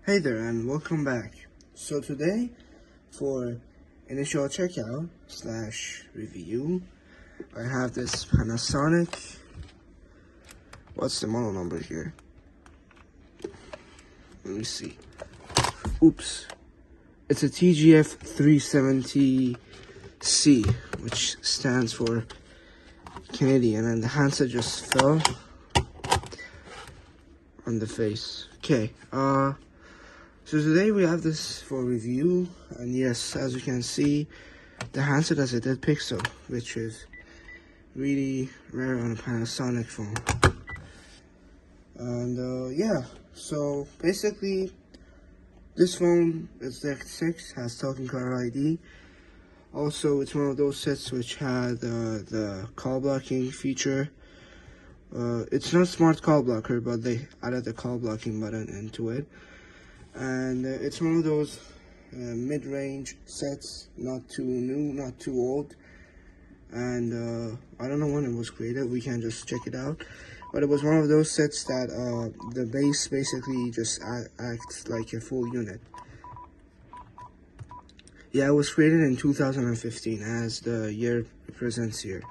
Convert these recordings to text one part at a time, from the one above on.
Hey there and welcome back. So today for initial checkout / review, I have this Panasonic. What's the model number here? Let me see. Oops. It's a TGF350C, which stands for Canadian, and the handset just fell on the face. Okay, so today we have this for review, and yes, as you can see, the handset has a dead pixel, which is really rare on a Panasonic phone. And yeah, so basically, this phone is DECT6, has talking car ID. Also, it's one of those sets which had the call blocking feature. It's not smart call blocker, but they added the call blocking button into it. And it's one of those mid-range sets, not too new, not too old. And I don't know when it was created, we can just check it out. But it was one of those sets that the base basically just acts like a full unit. Yeah, it was created in 2015, as the year represents here.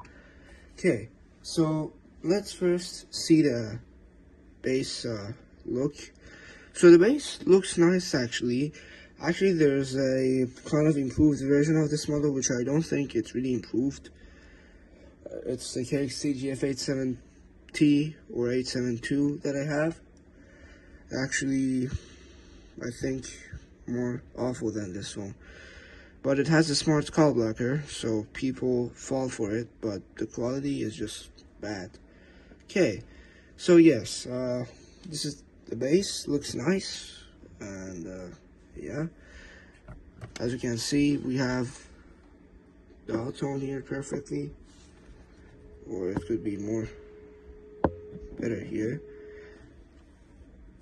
Okay, so let's first see the base look. So the base looks nice actually. Actually, there's a kind of improved version of this model, which I don't think it's really improved. It's the KX-TGF350 or 872 that I have. Actually, I think more awful than this one. But it has a smart call blocker, so people fall for it, but the quality is just bad. Okay, so yes, this is the base, looks nice, and yeah, as you can see, we have the all-tone here perfectly, or it could be more better here.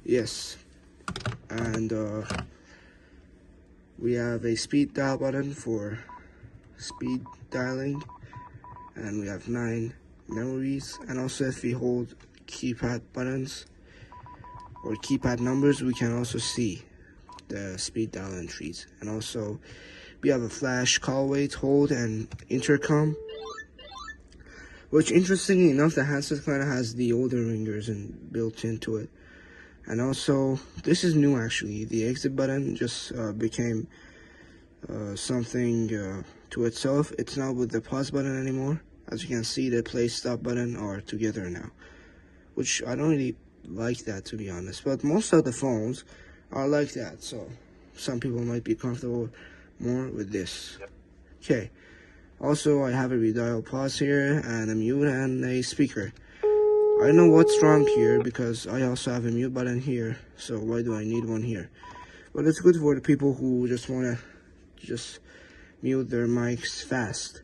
Yes, and we have a speed dial button for speed dialing, and we have 9 memories, and also if we hold keypad buttons or keypad numbers, we can also see the speed dial entries. And also we have a flash call wait, hold, and intercom, which interestingly enough, the handset kind of has the older ringers built into it. And also, this is new actually, the exit button just became something to itself. It's not with the pause button anymore. As you can see, the play stop button are together now, which I don't really like that, to be honest, but most of the phones are like that, so some people might be comfortable more with this. Okay, also I have a redial pause here, and a mute, and a speaker. I don't know what's wrong here, because I also have a mute button here, so why do I need one here? But it's good for the people who just want to just mute their mics fast.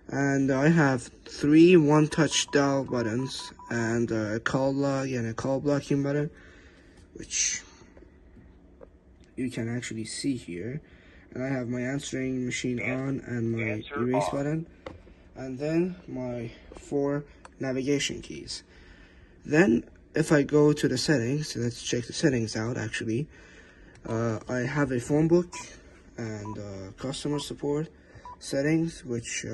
And I have 3 one-touch dial buttons, and a call log and a call blocking button, which you can actually see here. And I have my answering machine on, and my erase button, and then my 4 navigation keys. Then if I go to the settings, let's check the settings out actually. I have a phone book and customer support settings, which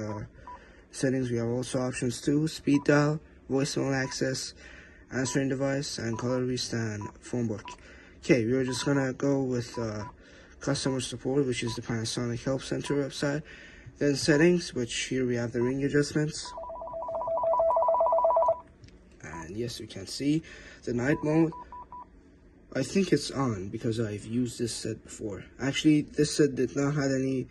settings we have also options too: speed dial, voicemail access, answering device, and color list and phone book. Okay, we're just gonna go with customer support, which is the Panasonic Help Center website. Then settings, which here we have the ring adjustments. And yes, you can see the night mode. I think it's on because I've used this set before. Actually, this set did not have any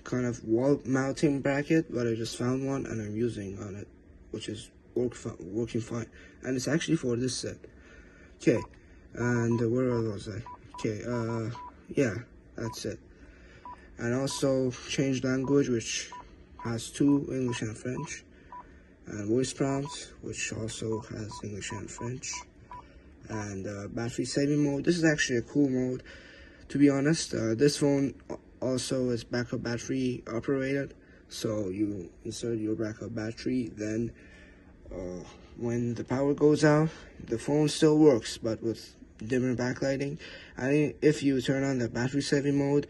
kind of wall mounting bracket, but I just found one and I'm using on it, which is working fine. And it's actually for this set. Okay, and where was I? Okay, yeah, that's it. And also change language, which has 2, English and French. And voice prompt, which also has English and French. And battery saving mode. This is actually a cool mode, to be honest. This phone also is backup battery operated, so you insert your backup battery, then when the power goes out, the phone still works, but with dimmer backlighting. And if you turn on the battery saving mode,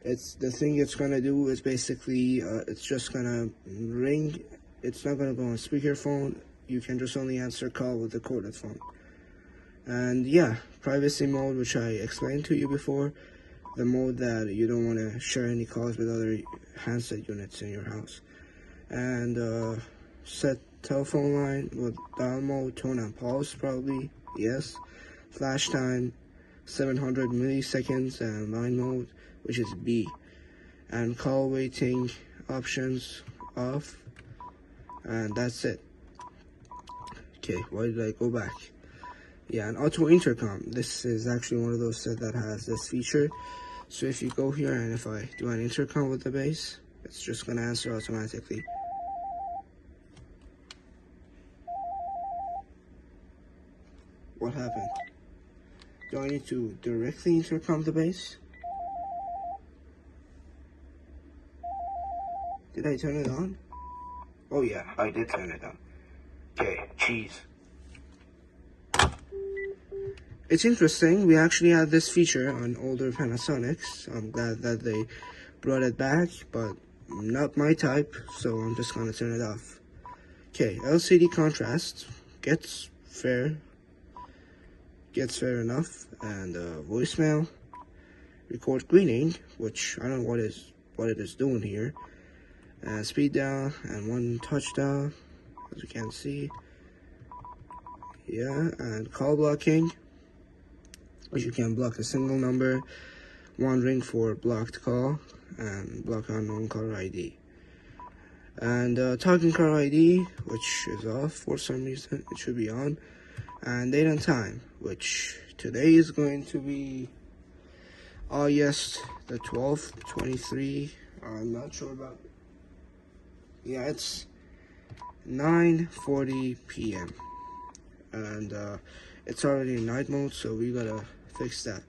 the thing it's gonna do is basically it's just gonna ring. It's not gonna go on speakerphone. You can just only answer call with the corded phone. And yeah, privacy mode, which I explained to you before, the mode that you don't want to share any calls with other handset units in your house. And set telephone line with dial mode, tone and pulse probably, yes. Flash time 700 milliseconds, and line mode, which is B. And call waiting options off, and that's it. Okay, why did I go back? Yeah, an auto intercom. This is actually one of those sets that has this feature. So if you go here and if I do an intercom with the base, it's just gonna answer automatically. What happened? Do I need to directly intercom the base? Did I turn it on? Oh yeah, I did turn it on. Okay, cheese. It's interesting, we actually had this feature on older Panasonics. I'm glad that they brought it back, but not my type, so I'm just gonna turn it off. Okay, LCD contrast gets fair enough, and voicemail, record greeting, which I don't know what it is doing here, and speed dial and one touch dial, as you can see. Yeah, and call blocking, which you can block a single number, one ring for blocked call, and block unknown caller ID. And talking caller ID, which is off for some reason, it should be on. And date and time, which today is going to be August the 12th, 23. I'm not sure about. Yeah, it's 9:40 p.m. and it's already in night mode, so we gotta fix that.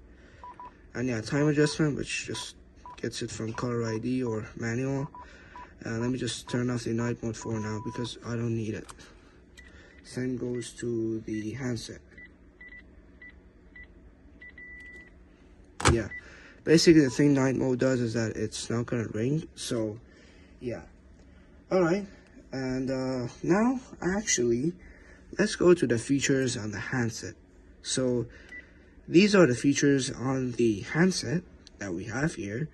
And yeah, time adjustment, which just gets it from caller ID or manual. And let me just turn off the night mode for now because I don't need it. Same goes to the handset. Yeah, basically the thing night mode does is that it's not gonna ring. So yeah, all right. And now actually, let's go to the features on the handset. So these are the features on the handset that we have here,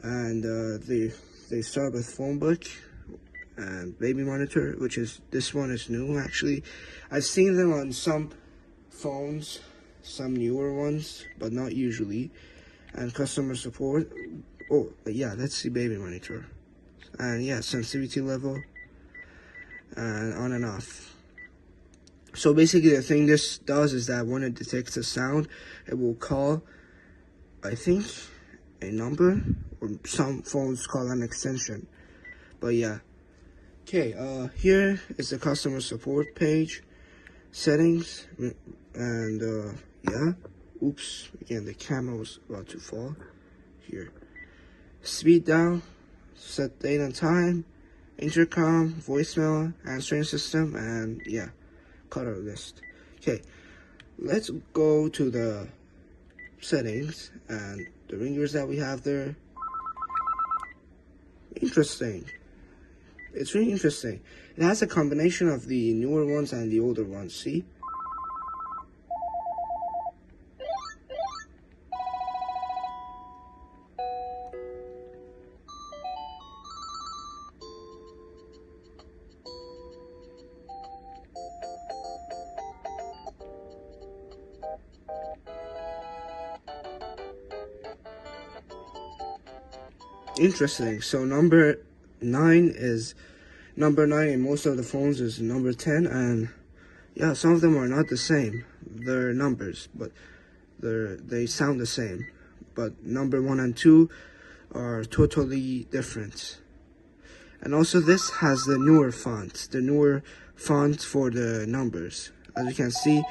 and they start with phone book and baby monitor, which is, this one is new actually. I've seen them on some phones, some newer ones, but not usually. And customer support. Oh yeah, let's see baby monitor. And yeah, sensitivity level, and on and off. So basically the thing this does is that when it detects a sound, it will call, I think, a number, or some phones call an extension. But yeah. Okay, here is the customer support page, settings, and yeah, oops, again the camera was about to fall. Here, speed dial, set date and time, intercom, voicemail, answering system, and yeah, color list. Okay, let's go to the settings and the ringers that we have there. Interesting. It's really interesting. It has a combination of the newer ones and the older ones, see? Interesting. So number 9 in most of the phones is number 10, and yeah, some of them are not the same. They're numbers, but they sound the same. But number 1 and 2 are totally different. And also this has the newer font for the numbers. As you can see,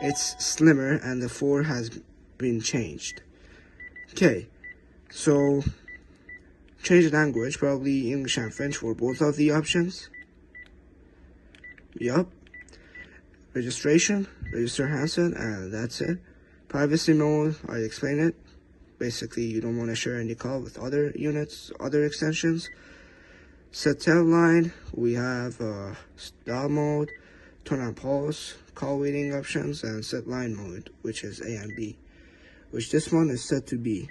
it's slimmer and the 4 has been changed. Okay, so change the language, probably English and French for both of the options. Yup. Registration, register handset, and that's it. Privacy mode, I explained it. Basically, you don't want to share any call with other units, other extensions. Set tab line, we have dial mode, turn on pulse, call waiting options, and set line mode, which is A and B, which this one is set to B.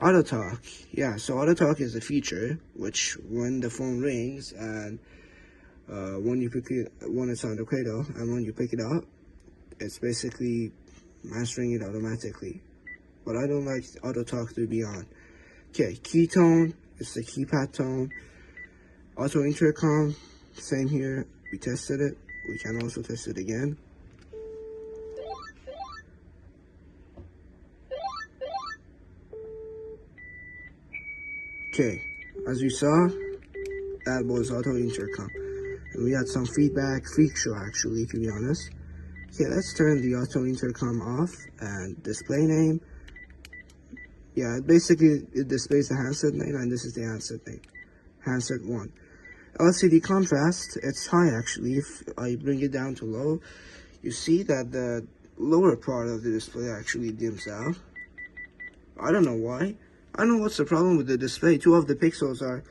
Auto talk, yeah, so auto talk is a feature which when the phone rings and when it's on the cradle and when you pick it up, it's basically answering it automatically. But I don't like auto talk to be on. Okay, key tone, it's the keypad tone. Auto intercom, same here. We tested it. We can also test it again. Okay, as you saw, that was auto intercom. And we had some feedback, freak show actually, to be honest. Okay, let's turn the auto intercom off and display name. Yeah, basically it displays the handset name, and this is the handset name. Handset 1. LCD contrast, it's high actually. If I bring it down to low, you see that the lower part of the display actually dims out. I don't know why. I don't know what's the problem with the display. Two of the pixels are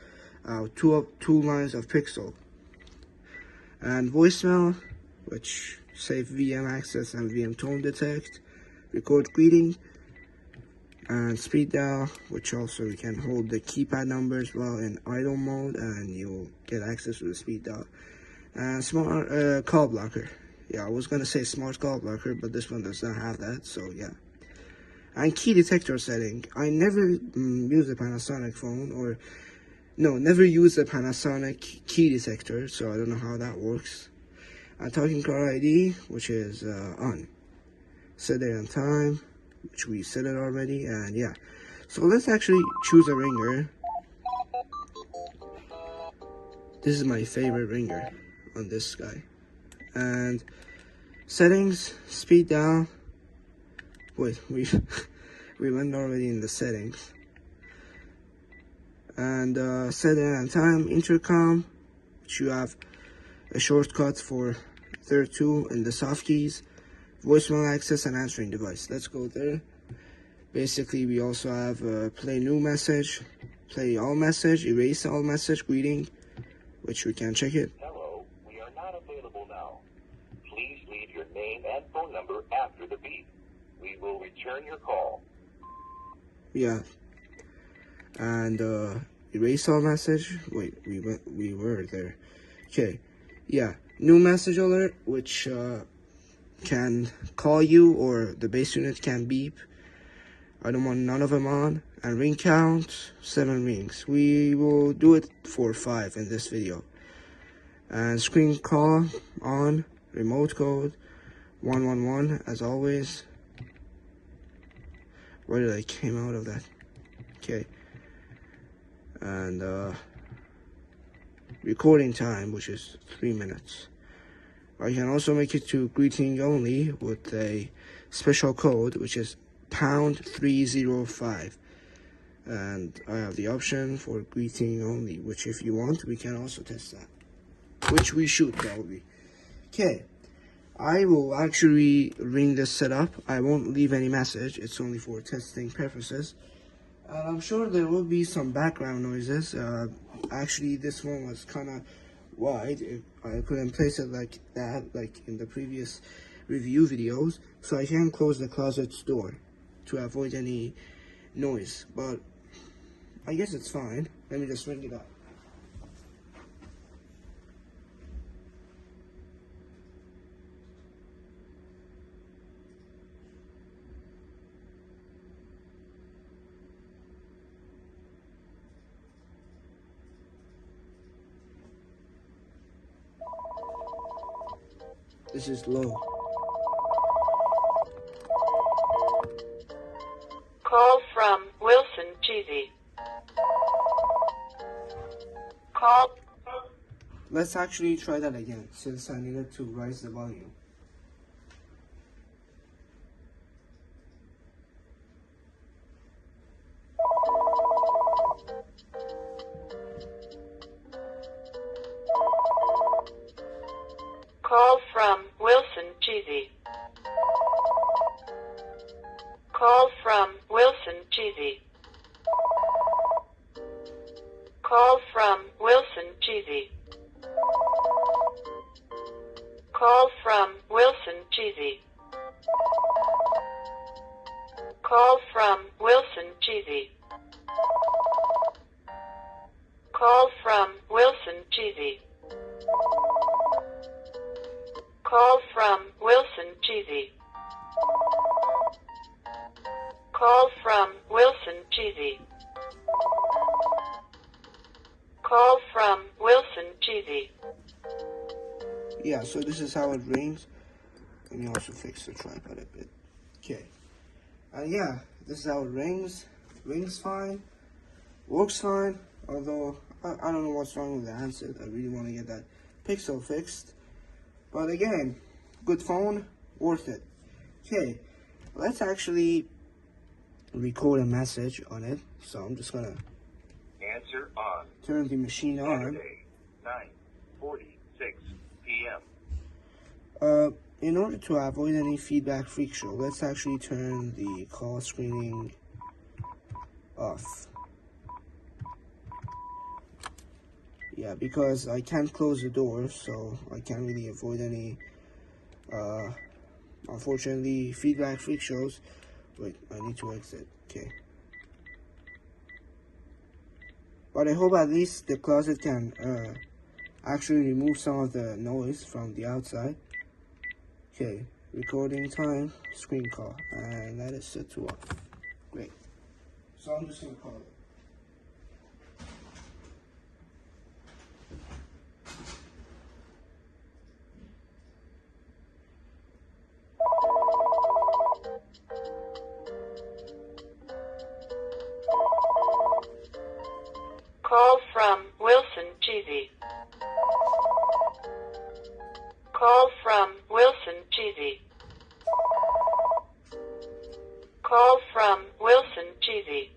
two lines of pixel. And voicemail, which save VM access and VM tone detect, record greeting, and speed dial, which also you can hold the keypad numbers while in idle mode and you'll get access to the speed dial. And smart call blocker. Yeah, I was gonna say smart call blocker, but this one does not have that, so yeah. And key detector setting. I never use a Panasonic phone, or no, never use a Panasonic key detector, so I don't know how that works. And talking car ID, which is on. Set date and time, which we set it already, and yeah. So let's actually choose a ringer. This is my favorite ringer on this guy. And settings, speed down. Wait, we went already in the settings. And set date and time, intercom, which you have a shortcut for there too in the soft keys. Voicemail access and answering device. Let's go there. Basically, we also have play new message, play all message, erase all message, greeting, which we can check it. Hello, we are not available now. Please leave your name and phone number after the beep. We will return your call. Yeah. And erase all message. Wait, we were there. Okay. Yeah. New message alert, which can call you, or the base unit can beep. I don't want none of them on. And ring count, 7 rings. We will do it for 5 in this video. And screen call on, remote code 111 as always. Where did I came out of that? Okay. And recording time, which is 3 minutes. I can also make it to greeting only with a special code, which is #305. And I have the option for greeting only, which if you want, we can also test that. Which we should probably. Okay. I will actually ring this setup. I won't leave any message. It's only for testing purposes. I'm sure there will be some background noises. Actually, this one was kind of wide. I couldn't place it like that, like in the previous review videos. So I can close the closet's door to avoid any noise. But I guess it's fine. Let me just ring it up. This is low. Call from Wilson Cheesy. Call. Let's actually try that again, since I needed to raise the volume. Call from Wilson Cheesy. Call from Wilson Cheesy. Call from Wilson Cheesy. Call from Wilson Cheesy. Call from Wilson Cheesy. Call from Wilson Cheesy. Call from Wilson Cheesy. Call from Wilson Cheesy. Call from Wilson Cheesy. Yeah, so this is how it rings. Let me also fix the tripod a bit. Okay. Yeah, this is how it rings. Rings fine. Works fine. Although, I don't know what's wrong with the handset. I really want to get that pixel fixed. But again, good phone. Worth it. Okay. Let's actually record a message on it. So I'm just going to Answer on. turn the machine on. Saturday, 9:46 p.m. In order to avoid any feedback freak show, let's actually turn the call screening off. Yeah, because I can't close the door, so I can't really avoid any, unfortunately, feedback freak shows. Wait, I need to exit. Okay. But I hope at least the closet can actually remove some of the noise from the outside. Okay, recording time, screen call, and that is set to off. Great. So I'm just going to call it. Call from Wilson Cheesy. Call from Wilson Cheesy. Call from Wilson Cheesy.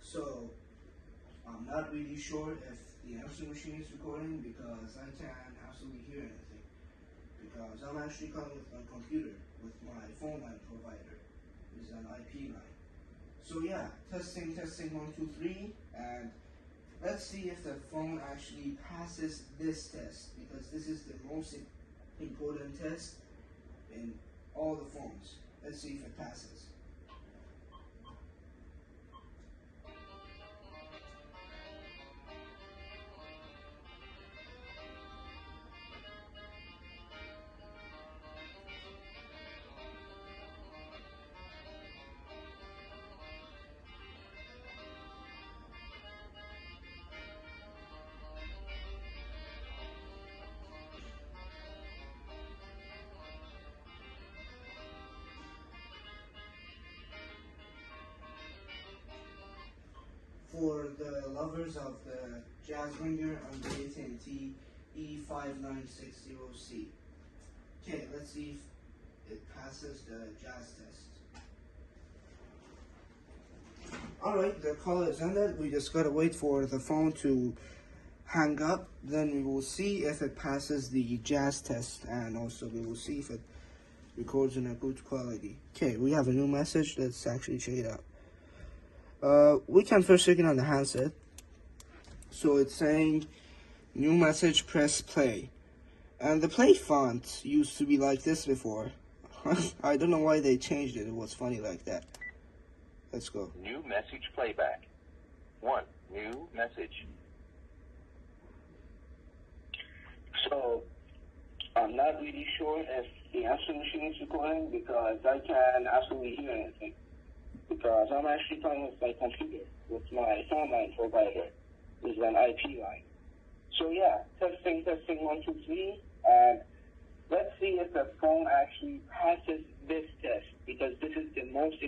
So, I'm not really sure if the answering machine is recording because I can't absolutely hear anything. Because I'm actually calling with my computer, with my phone line provider. It's an IP line. So yeah, testing, 1, 2, 3, and let's see if the phone actually passes this test, because this is the most important test in all the phones. Let's see if it passes. For the lovers of the jazz ringer on the AT&T E5960C. Okay, let's see if it passes the jazz test. Alright, the call is ended. We just gotta wait for the phone to hang up. Then we will see if it passes the jazz test, and also we will see if it records in a good quality. Okay, we have a new message. Let's actually check it out. We can first check it on the handset. So it's saying, new message, press play. And the play font used to be like this before. I don't know why they changed it. It was funny like that. Let's go. New message playback. 1. New message. So, I'm not really sure if the answering machine is recording because I can't absolutely hear anything. Because I'm actually talking with my computer, with my phone line provider, which is an IP line. So yeah, testing, 1, 2, 3, and let's see if the phone actually passes this test, because this is the most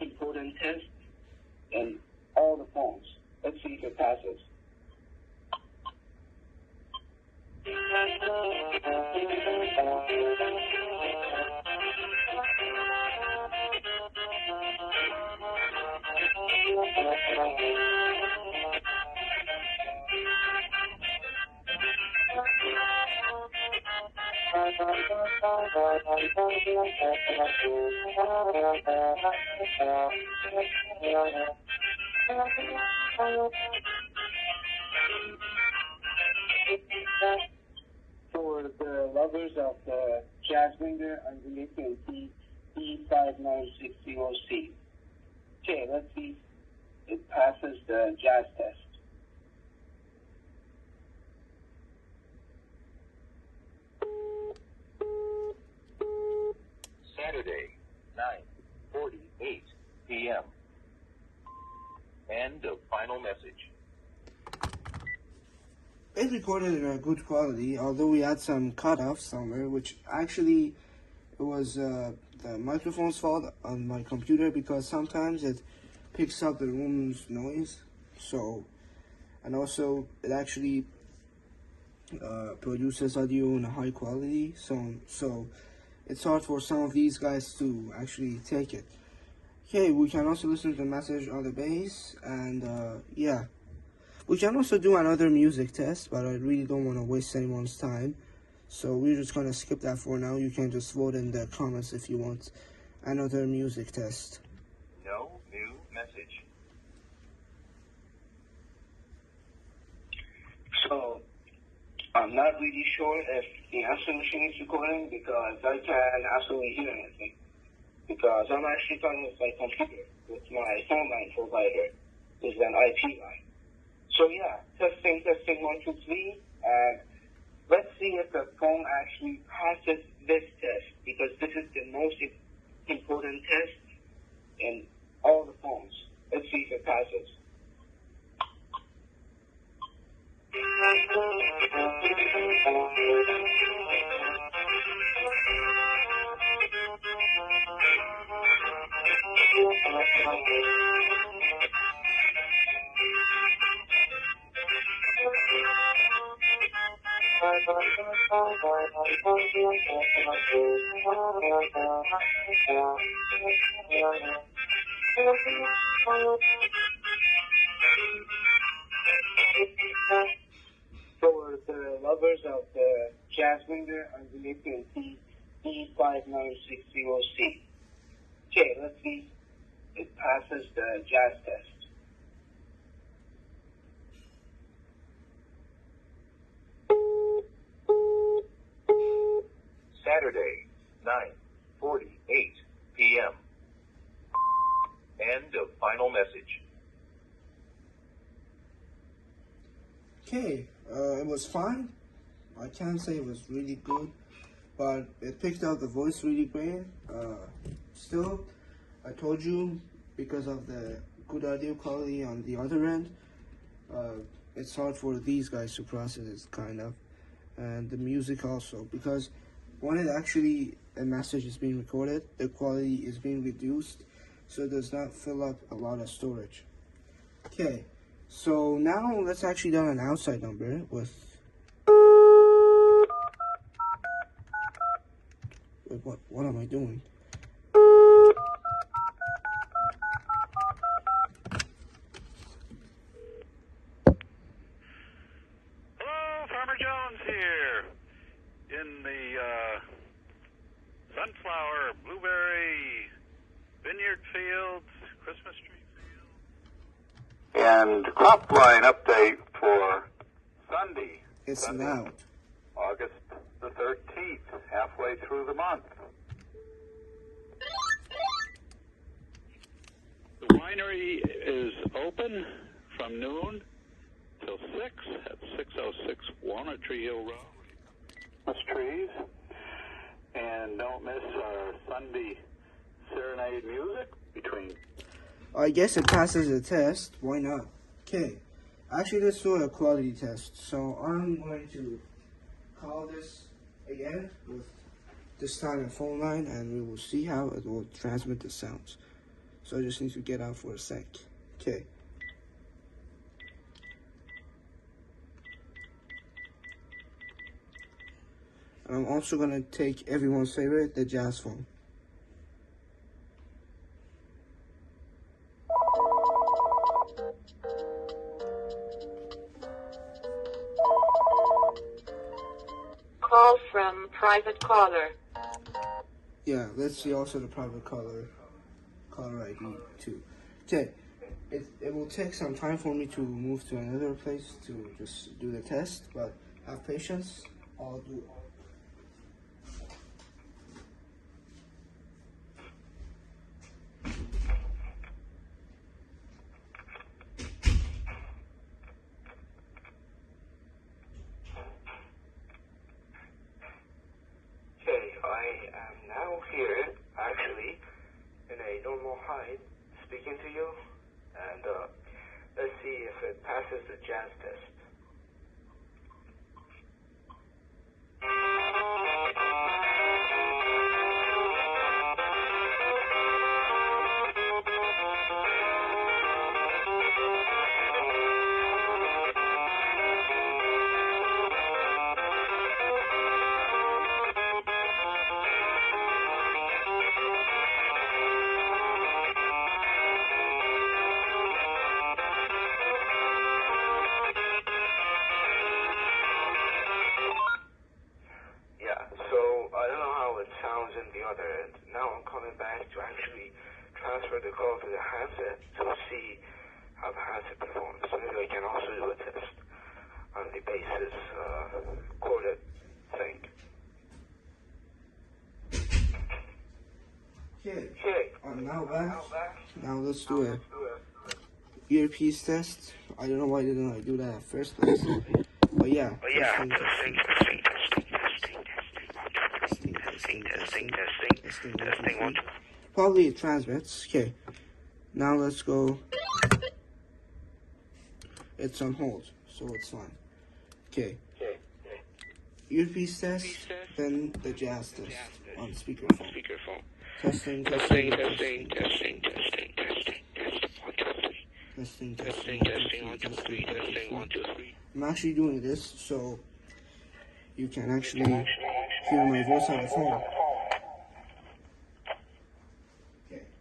important test in all the phones. Let's see if it passes. For the lovers of the jazz finger, I'm releasing DECT6.0. Okay, let's see if it passes the jazz test. Saturday, 9:48 p.m. End of final message. It recorded in a good quality, although we had some cutoffs somewhere, which actually it was the microphone's fault on my computer, because sometimes it picks up the room's noise. So, and also it actually produces audio in a high quality. So it's hard for some of these guys to actually take it. Okay, we can also listen to the message on the bass, and yeah. We can also do another music test, but I really don't want to waste anyone's time. So we're just going to skip that for now. You can just vote in the comments if you want another music test. No new message. So, I'm not really sure if the answer machine is recording because I can't absolutely hear anything. Because I'm actually talking with my computer, with my phone line provider. This is an IP line. So yeah, testing, 1, 2, 3, and let's see if the phone actually passes this test, because this is the most important test in all the phones. Let's see if it passes. For the lovers of the jazz finger, I'm releasing D5960C. Okay, let's see if it passes the jazz test. Saturday, 9:48 p.m. End of final message. Okay, it was fine. I can't say it was really good, but it picked out the voice really great. Still, I told you, because of the good audio quality on the other end, it's hard for these guys to process it, kind of. And the music also, because when it actually, a message is being recorded, the quality is being reduced, so it does not fill up a lot of storage. Okay, so now let's actually do an outside number with, wait, what am I doing? Hello, Farmer Jones here in the sunflower, blueberry, vineyard fields, Christmas tree fields. And crop line update for Sunday. It's Sunday, loud. August the 13th, halfway through the month. The winery is open from noon till 6 at 606 Walnut Tree Hill Road. Christmas trees. And don't miss our Sunday serenade music between. I guess it passes the test. Why not? Okay. Actually, let's do a quality test. So I'm going to call this again with this time a phone line, and we will see how it will transmit the sounds. So I just need to get out for a sec. Okay. I'm also going to take everyone's favorite, the jazz phone. Call from private caller. Yeah, let's see also the private caller ID too. Okay, it will take some time for me to move to another place to just do the test, but have patience. I'll do it. Okay, I am now here, actually, in a normal height, speaking to you, and let's see if it passes the jazz test. Sounds in the other end. Now I'm coming back to actually transfer the call to the handset to see how the handset performs. Maybe I can also do a test on the basis quoted thing. Okay, now back. Now let's do a earpiece test. I don't know why didn't I do that at first place. But yeah. Testing. Probably it transmits. Okay. Now let's go. It's on hold, so it's fine. Okay. Earpiece test, then the jazz test on speakerphone. Testing. I'm actually doing this so you can actually hear my voice on the phone.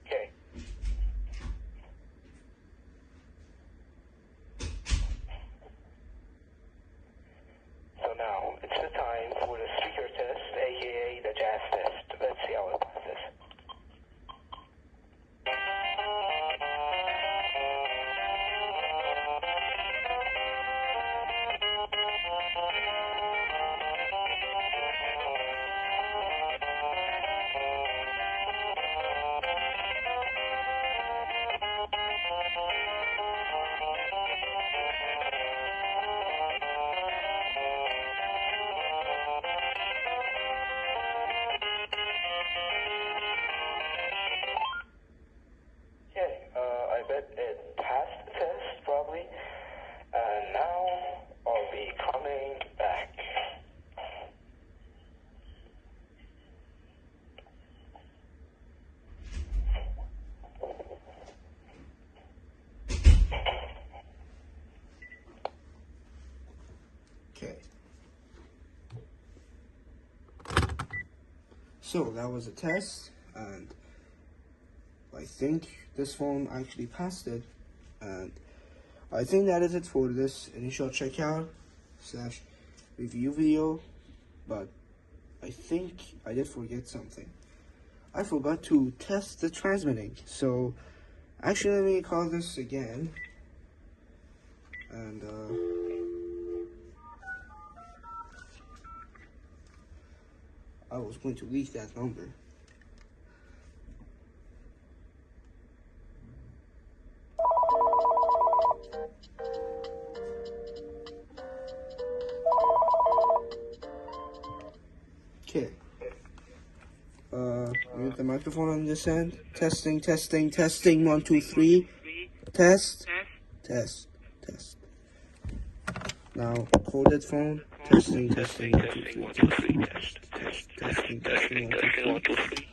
Okay. So now it's the time for the speaker test, aka the jazz test. Let's see how it passes. I bet it passed the test, probably. And now I'll be coming back. Okay. So that was a test, and I think this phone actually passed it, and I think that is it for this initial checkout / review video. But I think I did forget something. I forgot to test the transmitting. So actually, let me call this again, and I was going to leak that number. Okay. Mute the microphone on this end. Testing. 1, 2, 3. Test. Now, corded phone. Testing. 1, 2, 3. Testing. 1, 2, 3.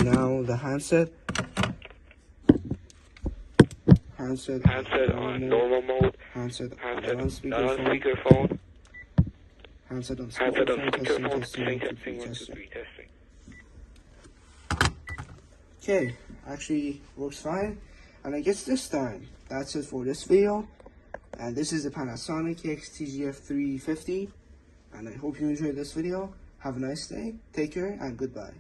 Now the handset. Handset on normal mode. Handset on speakerphone. Handset on speakerphone. Testing. Okay, actually works fine. And I guess this time, that's it for this video. And this is the Panasonic KX-TGF350. And I hope you enjoyed this video. Have a nice day, take care, and goodbye.